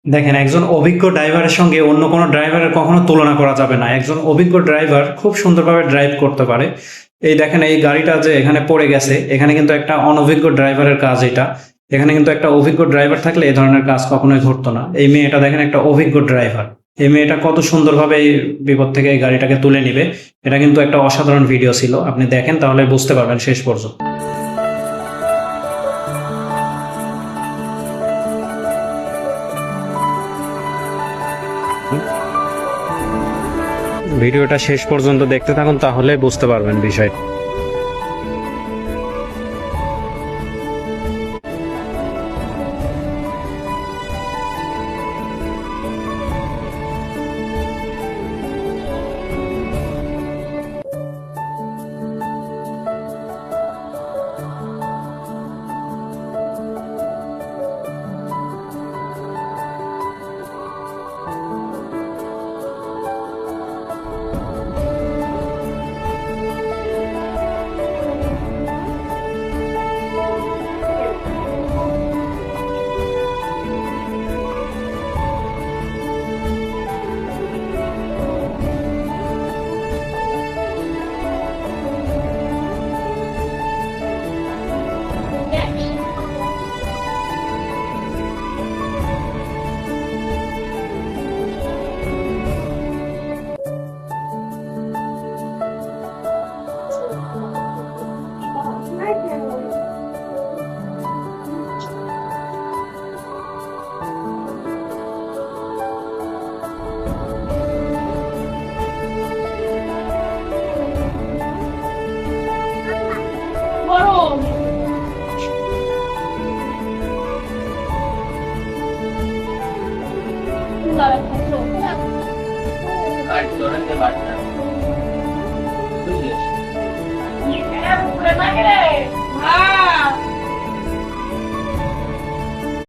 দেখেন, একজন অভিজ্ঞ ড্রাইভারের সঙ্গে অন্য কোনো ড্রাইভারের কখনো তুলনা করা যাবে না। একজন অভিজ্ঞ ড্রাইভার খুব সুন্দরভাবে ড্রাইভ করতে পারে। এই দেখেন, এই গাড়িটা যে এখানে পড়ে গেছে, এখানে কিন্তু একটা অনভিজ্ঞ ড্রাইভারের কাজ এটা। এখানে কিন্তু একটা অভিজ্ঞ ড্রাইভার থাকলে এই ধরনের কাজ কখনোই ঘটতো না। এই মেয়েটা দেখেন, একটা অভিজ্ঞ ড্রাইভার। এই মেয়েটা কত সুন্দরভাবে এই বিপদ থেকে এই গাড়িটাকে তুলে নিবে। এটা কিন্তু একটা অসাধারণ ভিডিও ছিল। আপনি দেখেন, তাহলে বুঝতে পারবেন শেষ পর্যন্ত। ভিডিওটা শেষ পর্যন্ত দেখতে থাকুন, তাহলে বুঝতে পারবেন বিষয়টা। গাড়ি ধরেন যে বাড়ি